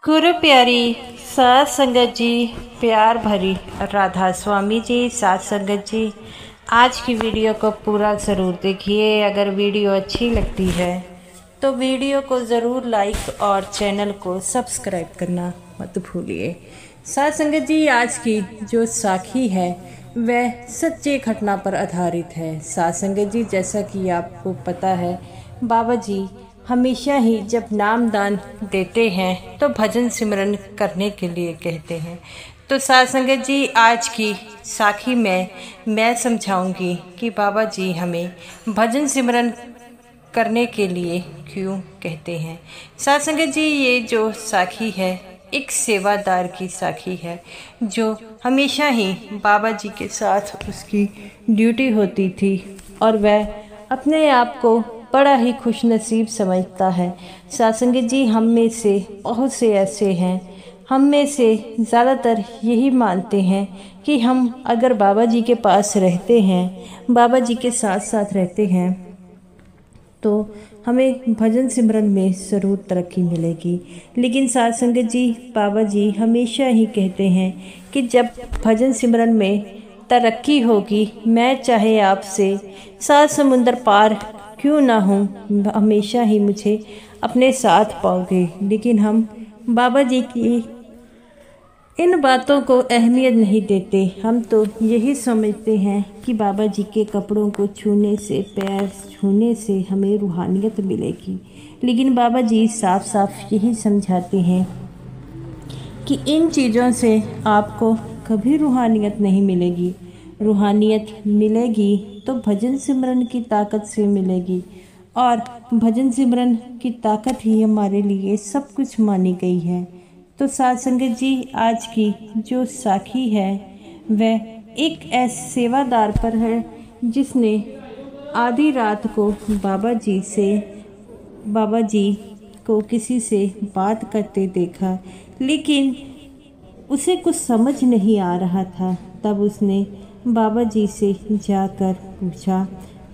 गुरु प्यारी सात संगत जी, प्यार भरी राधा स्वामी जी, सात संगत जी, आज की वीडियो को पूरा ज़रूर देखिए। अगर वीडियो अच्छी लगती है तो वीडियो को ज़रूर लाइक और चैनल को सब्सक्राइब करना मत भूलिए। सात संगत जी, आज की जो साखी है वह सच्चे घटना पर आधारित है। सात संगत जी, जैसा कि आपको पता है, बाबा जी हमेशा ही जब नाम दान देते हैं तो भजन सिमरन करने के लिए कहते हैं। तो सात संगत जी, आज की साखी में मैं समझाऊंगी कि बाबा जी हमें भजन सिमरन करने के लिए क्यों कहते हैं। सात संगत जी, ये जो साखी है एक सेवादार की साखी है जो हमेशा ही बाबा जी के साथ उसकी ड्यूटी होती थी और वह अपने आप को बड़ा ही खुशनसीब समझता है। सात संगत जी, हम में से बहुत से ऐसे हैं, हम में से ज़्यादातर यही मानते हैं कि हम अगर बाबा जी के पास रहते हैं, बाबा जी के साथ साथ रहते हैं तो हमें भजन सिमरन में ज़रूर तरक्की मिलेगी। लेकिन सात संगत जी, बाबा जी हमेशा ही कहते हैं कि जब भजन सिमरन में तरक्की होगी, मैं चाहे आपसे 7 समुंदर पार क्यों ना हूँ, हमेशा ही मुझे अपने साथ पाओगे। लेकिन हम बाबा जी की इन बातों को अहमियत नहीं देते। हम तो यही समझते हैं कि बाबा जी के कपड़ों को छूने से, पैर छूने से हमें रूहानियत मिलेगी। लेकिन बाबा जी साफ साफ यही समझाते हैं कि इन चीज़ों से आपको कभी रूहानियत नहीं मिलेगी। रूहानियत मिलेगी तो भजन सिमरन की ताकत से मिलेगी, और भजन सिमरन की ताकत ही हमारे लिए सब कुछ मानी गई है। तो सात संगत जी, आज की जो साखी है वह एक ऐसे सेवादार पर है जिसने आधी रात को बाबा जी को किसी से बात करते देखा, लेकिन उसे कुछ समझ नहीं आ रहा था। तब उसने बाबा जी से जाकर पूछा,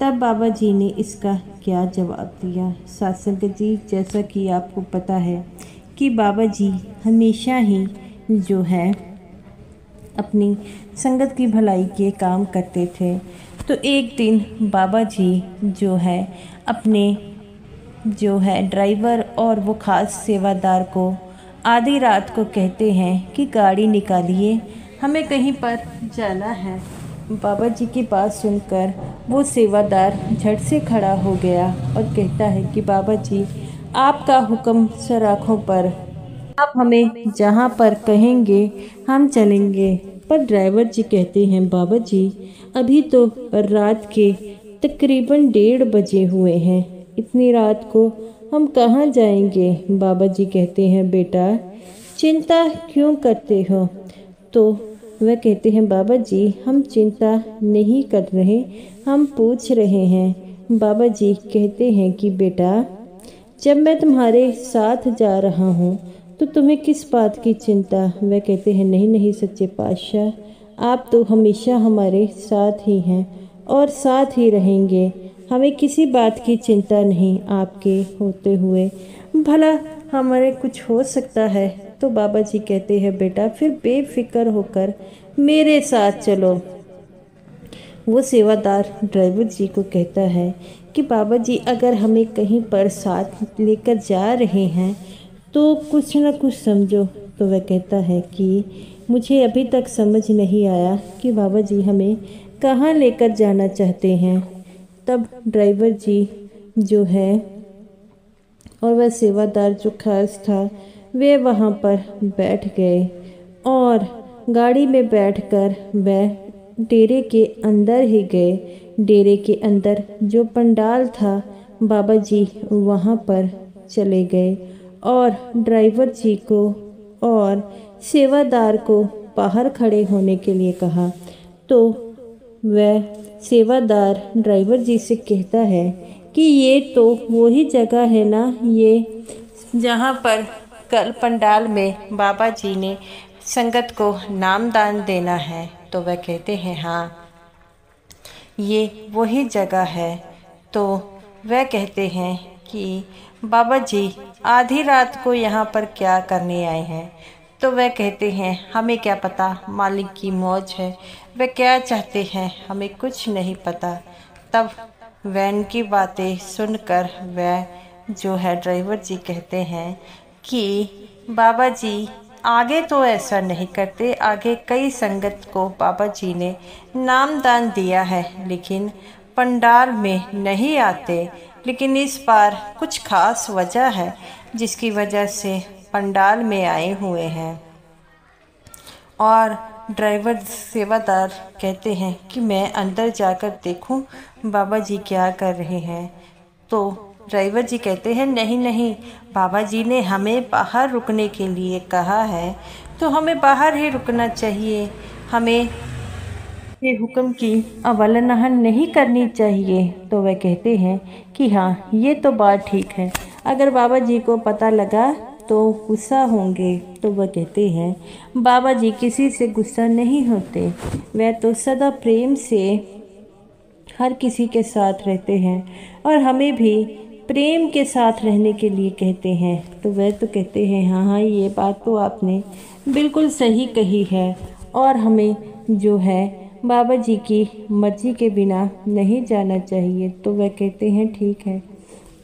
तब बाबा जी ने इसका क्या जवाब दिया। सात संगत जी, जैसा कि आपको पता है कि बाबा जी हमेशा ही जो है अपनी संगत की भलाई के काम करते थे। तो एक दिन बाबा जी जो है अपने ड्राइवर और वो खास सेवादार को आधी रात को कहते हैं कि गाड़ी निकालिए, हमें कहीं पर जाना है। बाबा जी की बात सुनकर वो सेवादार झट से खड़ा हो गया और कहता है कि बाबा जी, आपका हुक्म सराखों पर, आप हमें जहाँ पर कहेंगे हम चलेंगे। पर ड्राइवर जी कहते हैं, बाबा जी अभी तो रात के तकरीबन 1:30 बजे हुए हैं, इतनी रात को हम कहाँ जाएंगे। बाबा जी कहते हैं, बेटा चिंता क्यों करते हो। तो वह कहते हैं, बाबा जी हम चिंता नहीं कर रहे, हम पूछ रहे हैं। बाबा जी कहते हैं कि बेटा जब मैं तुम्हारे साथ जा रहा हूँ तो तुम्हें किस बात की चिंता। वह कहते हैं, नहीं नहीं सच्चे पातशाह, आप तो हमेशा हमारे साथ ही हैं और साथ ही रहेंगे, हमें किसी बात की चिंता नहीं आपके होते हुए, भला हमारे कुछ हो सकता है। तो बाबा जी कहते हैं, बेटा फिर बेफिक्र होकर मेरे साथ चलो। वो सेवादार ड्राइवर जी को कहता है कि बाबा जी अगर हमें कहीं पर साथ लेकर जा रहे हैं तो कुछ न कुछ समझो। तो वह कहता है कि मुझे अभी तक समझ नहीं आया कि बाबा जी हमें कहाँ लेकर जाना चाहते हैं। तब ड्राइवर जी जो है और वह सेवादार जो खास था वे वहाँ पर बैठ गए और गाड़ी में बैठकर वह डेरे के अंदर ही गए। डेरे के अंदर जो पंडाल था बाबा जी वहाँ पर चले गए और ड्राइवर जी को और सेवादार को बाहर खड़े होने के लिए कहा। तो वह सेवादार ड्राइवर जी से कहता है कि ये तो वही जगह है ना, ये जहाँ पर कल पंडाल में बाबा जी ने संगत को नामदान देना है। तो वह कहते हैं, हाँ ये वही जगह है। तो वह कहते हैं कि बाबा जी आधी रात को यहाँ पर क्या करने आए हैं। तो वह कहते हैं हमें क्या पता, मालिक की मौज है, वह क्या चाहते हैं हमें कुछ नहीं पता। तब वैन की बातें सुनकर वह जो है ड्राइवर जी कहते हैं कि बाबा जी आगे तो ऐसा नहीं करते, आगे कई संगत को बाबा जी ने नामदान दिया है लेकिन पंडाल में नहीं आते, लेकिन इस बार कुछ खास वजह है जिसकी वजह से पंडाल में आए हुए हैं। और ड्राइवर सेवादार कहते हैं कि मैं अंदर जाकर देखूं बाबा जी क्या कर रहे हैं। तो ड्राइवर जी कहते हैं नहीं नहीं, बाबा जी ने हमें बाहर रुकने के लिए कहा है तो हमें बाहर ही रुकना चाहिए, हमें ये हुक्म की अवहेलना नहीं करनी चाहिए। तो वह कहते हैं कि हाँ ये तो बात ठीक है, अगर बाबा जी को पता लगा तो गुस्सा होंगे। तो वह कहते हैं बाबा जी किसी से गुस्सा नहीं होते, वह तो सदा प्रेम से हर किसी के साथ रहते हैं और हमें भी प्रेम के साथ रहने के लिए कहते हैं। तो वह तो कहते हैं हाँ हाँ ये बात तो आपने बिल्कुल सही कही है और हमें जो है बाबा जी की मर्जी के बिना नहीं जाना चाहिए। तो वह कहते हैं ठीक है।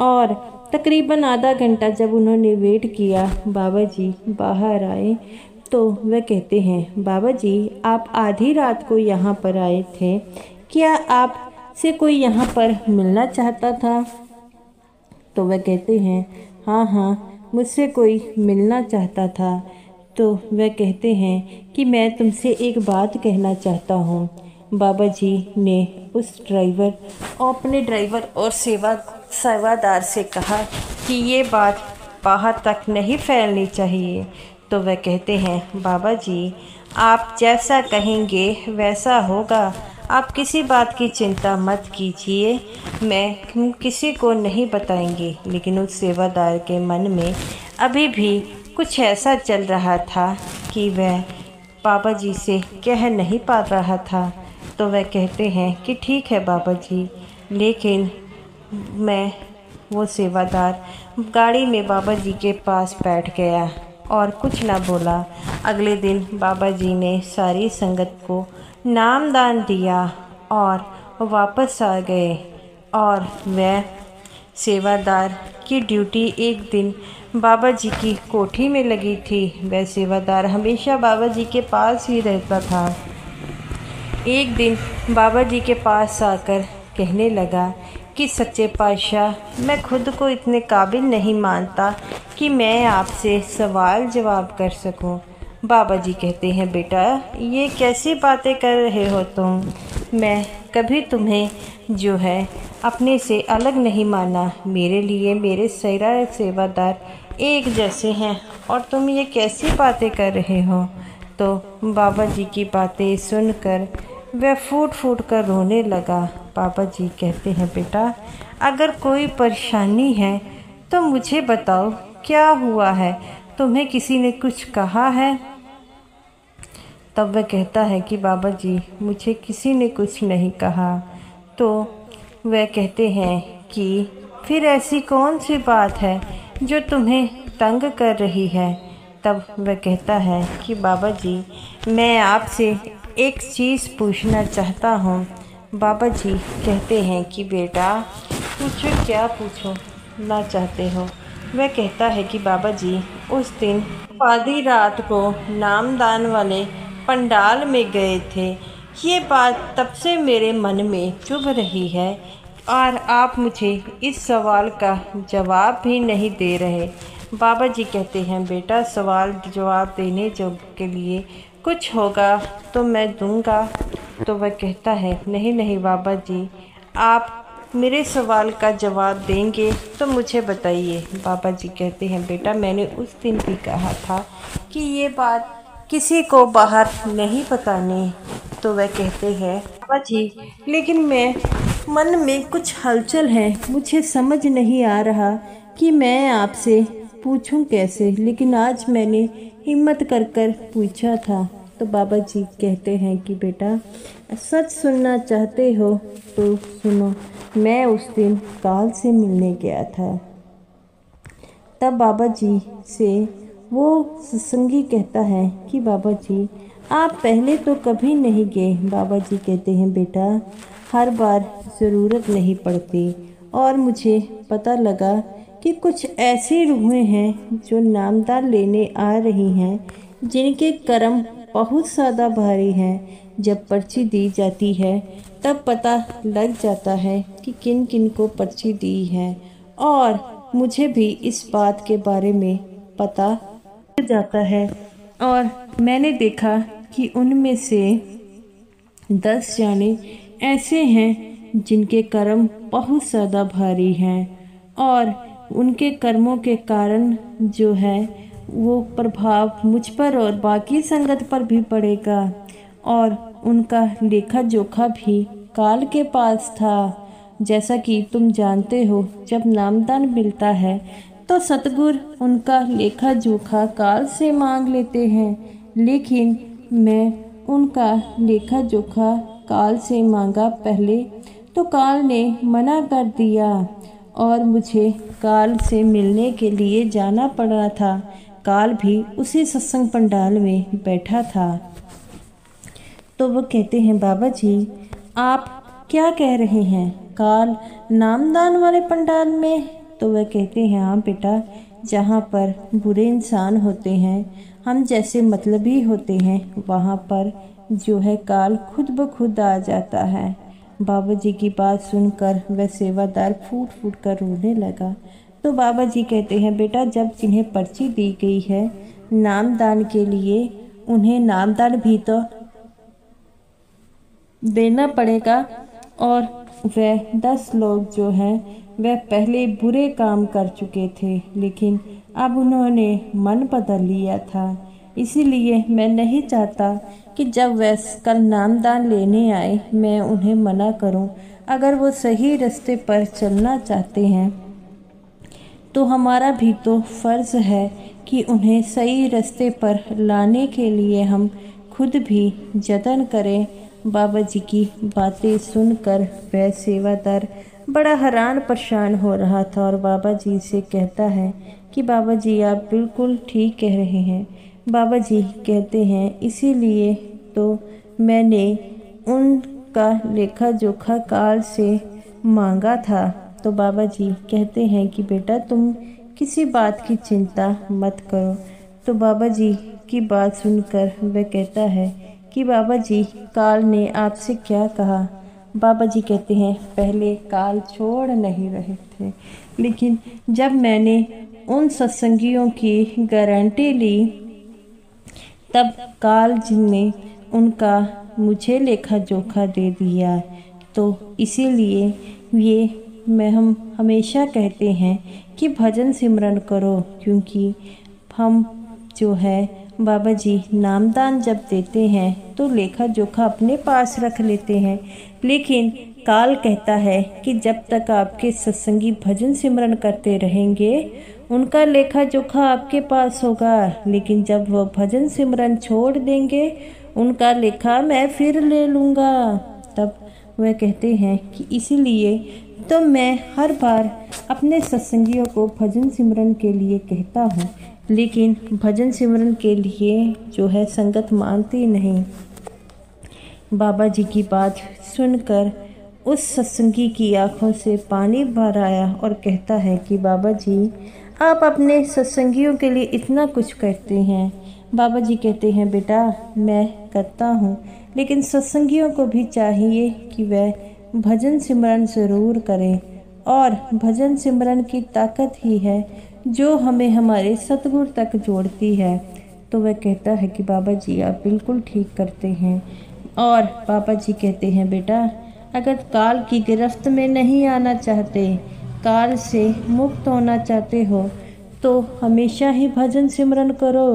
और तकरीबन आधा घंटा जब उन्होंने वेट किया, बाबा जी बाहर आए तो वह कहते हैं बाबा जी आप आधी रात को यहाँ पर आए थे, क्या आपसे कोई यहाँ पर मिलना चाहता था। तो वह कहते हैं हाँ हाँ मुझसे कोई मिलना चाहता था। तो वह कहते हैं कि मैं तुमसे एक बात कहना चाहता हूँ। बाबा जी ने उस ड्राइवर और अपने ड्राइवर और सेवादार से कहा कि ये बात बाहर तक नहीं फैलनी चाहिए। तो वह कहते हैं बाबा जी आप जैसा कहेंगे वैसा होगा, आप किसी बात की चिंता मत कीजिए, मैं किसी को नहीं बताएंगे। लेकिन उस सेवादार के मन में अभी भी कुछ ऐसा चल रहा था कि वह बाबा जी से कह नहीं पा रहा था। तो वह कहते हैं कि ठीक है बाबा जी, लेकिन वो सेवादार गाड़ी में बाबा जी के पास बैठ गया और कुछ ना बोला। अगले दिन बाबा जी ने सारी संगत को नामदान दिया और वापस आ गए। और वह सेवादार की ड्यूटी एक दिन बाबा जी की कोठी में लगी थी। वह सेवादार हमेशा बाबा जी के पास ही रहता था। एक दिन बाबा जी के पास आकर कहने लगा कि सच्चे पातशाह मैं खुद को इतने काबिल नहीं मानता कि मैं आपसे सवाल जवाब कर सकूं। बाबा जी कहते हैं बेटा ये कैसी बातें कर रहे हो तुम, मैं कभी तुम्हें जो है अपने से अलग नहीं माना, मेरे लिए मेरे सारे सेवादार एक जैसे हैं और तुम ये कैसी बातें कर रहे हो। तो बाबा जी की बातें सुनकर वह फूट फूट कर रोने लगा। बाबा जी कहते हैं बेटा अगर कोई परेशानी है तो मुझे बताओ क्या हुआ है, तुम्हें किसी ने कुछ कहा है। तब वह कहता है कि बाबा जी मुझे किसी ने कुछ नहीं कहा। तो वह कहते हैं कि फिर ऐसी कौन सी बात है जो तुम्हें तंग कर रही है। तब वह कहता है कि बाबा जी मैं आपसे एक चीज़ पूछना चाहता हूँ। बाबा जी कहते हैं कि बेटा पूछो, क्या पूछना चाहते हो। वह कहता है कि बाबा जी उस दिन आधी रात को नामदान वाले पंडाल में गए थे, ये बात तब से मेरे मन में चुभ रही है और आप मुझे इस सवाल का जवाब भी नहीं दे रहे। बाबा जी कहते हैं बेटा सवाल जवाब देने जो के लिए कुछ होगा तो मैं दूंगा। तो वह कहता है नहीं नहीं बाबा जी आप मेरे सवाल का जवाब देंगे तो मुझे बताइए। बाबा जी कहते हैं बेटा मैंने उस दिन भी कहा था कि ये बात किसी को बाहर नहीं बतानी। तो वह कहते हैं बाबा जी लेकिन मैं मन में कुछ हलचल है, मुझे समझ नहीं आ रहा कि मैं आपसे पूछूं कैसे, लेकिन आज मैंने हिम्मत कर कर पूछा था। तो बाबा जी कहते हैं कि बेटा सच सुनना चाहते हो तो सुनो, मैं उस दिन काल से मिलने गया था। तब बाबा जी से वो सत्संगी कहता है कि बाबा जी आप पहले तो कभी नहीं गए। बाबा जी कहते हैं बेटा हर बार ज़रूरत नहीं पड़ती, और मुझे पता लगा कि कुछ ऐसी रूहें हैं जो नामदान लेने आ रही हैं जिनके कर्म बहुत ज़्यादा भारी हैं। जब पर्ची दी जाती है तब पता लग जाता है कि किन किन को पर्ची दी है, और मुझे भी इस बात के बारे में पता लग जाता है। और मैंने देखा कि उनमें से 10 जाने ऐसे हैं जिनके कर्म बहुत ज़्यादा भारी हैं, और उनके कर्मों के कारण जो है वो प्रभाव मुझ पर और बाकी संगत पर भी पड़ेगा, और उनका लेखा जोखा भी काल के पास था। जैसा कि तुम जानते हो जब नामदान मिलता है तो सतगुरु उनका लेखा जोखा काल से मांग लेते हैं, लेकिन मैं उनका लेखा जोखा काल से मांगा पहले तो काल ने मना कर दिया, और मुझे काल से मिलने के लिए जाना पड़ा था। काल भी उसी सत्संग पंडाल में बैठा था। तो वो कहते हैं बाबा जी आप क्या कह रहे हैं, काल नामदान वाले पंडाल में? तो वह कहते हैं हाँ बेटा, जहाँ पर बुरे इंसान होते हैं, हम जैसे मतलबी होते हैं, वहाँ पर जो है काल खुद ब खुद आ जाता है। बाबा जी की बात सुनकर वह सेवादार फूट फूट कर रोने लगा। तो बाबा जी कहते हैं बेटा जब जिन्हें पर्ची दी गई है नामदान के लिए, उन्हें नामदान भी तो देना पड़ेगा, और वह 10 लोग जो हैं वह पहले बुरे काम कर चुके थे, लेकिन अब उन्होंने मन बदल लिया था। इसीलिए मैं नहीं चाहता कि जब वह कल नामदान लेने आए मैं उन्हें मना करूं। अगर वो सही रास्ते पर चलना चाहते हैं तो हमारा भी तो फ़र्ज़ है कि उन्हें सही रास्ते पर लाने के लिए हम खुद भी जतन करें। बाबा जी की बातें सुनकर वह सेवादार बड़ा हैरान परेशान हो रहा था, और बाबा जी से कहता है कि बाबा जी आप बिल्कुल ठीक कह रहे हैं। बाबा जी कहते हैं इसीलिए तो मैंने उनका लेखा जोखा काल से मांगा था। तो बाबा जी कहते हैं कि बेटा तुम किसी बात की चिंता मत करो। तो बाबा जी की बात सुनकर वह कहता है कि बाबा जी काल ने आपसे क्या कहा? बाबा जी कहते हैं पहले काल छोड़ नहीं रहे थे, लेकिन जब मैंने उन सत्संगियों की गारंटी ली तब काल जी ने उनका मुझे लेखा जोखा दे दिया। तो इसीलिए हम हमेशा कहते हैं कि भजन सिमरन करो, क्योंकि हम जो है बाबा जी नामदान जब देते हैं तो लेखा जोखा अपने पास रख लेते हैं, लेकिन काल कहता है कि जब तक आपके सत्संगी भजन सिमरन करते रहेंगे उनका लेखा जोखा आपके पास होगा, लेकिन जब वह भजन सिमरन छोड़ देंगे उनका लेखा मैं फिर ले लूँगा। तब वह कहते हैं कि इसीलिए तो मैं हर बार अपने सत्संगियों को भजन सिमरन के लिए कहता हूँ, लेकिन भजन सिमरन के लिए जो है संगत मानती नहीं। बाबा जी की बात सुनकर उस सत्संगी की आंखों से पानी भर आया और कहता है कि बाबा जी आप अपने सत्संगियों के लिए इतना कुछ करते हैं। बाबा जी कहते हैं बेटा मैं करता हूँ, लेकिन सत्संगियों को भी चाहिए कि वह भजन सिमरन ज़रूर करें, और भजन सिमरन की ताकत ही है जो हमें हमारे सतगुरु तक जोड़ती है। तो वह कहता है कि बाबा जी आप बिल्कुल ठीक करते हैं। और बाबा जी कहते हैं बेटा अगर काल की गिरफ्त में नहीं आना चाहते, काल से मुक्त होना चाहते हो, तो हमेशा ही भजन सिमरन करो,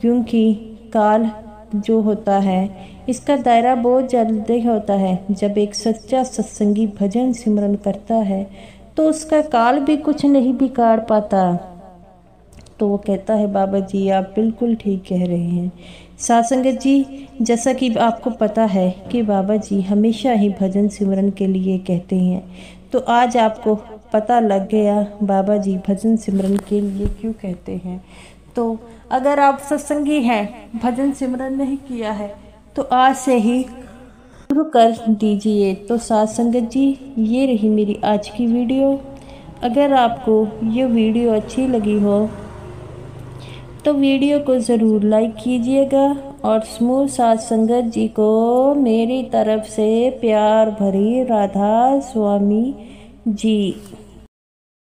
क्योंकि काल जो होता है इसका दायरा बहुत जल्दी होता है। जब एक सच्चा सत्संगी भजन सिमरन करता है तो उसका काल भी कुछ नहीं बिगाड़ पाता। तो वो कहता है बाबा जी आप बिल्कुल ठीक कह रहे हैं। साथ संगत जी जैसा कि आपको पता है कि बाबा जी हमेशा ही भजन सिमरन के लिए कहते हैं, तो आज आपको पता लग गया बाबा जी भजन सिमरन के लिए क्यों कहते हैं। तो अगर आप सत्संगी हैं, भजन सिमरन नहीं किया है, तो आज से ही शुरू कर दीजिए। तो साथ संगत जी, ये रही मेरी आज की वीडियो। अगर आपको ये वीडियो अच्छी लगी हो तो वीडियो को ज़रूर लाइक कीजिएगा और समूह साथ संगत जी को मेरी तरफ से प्यार भरी राधा स्वामी जी।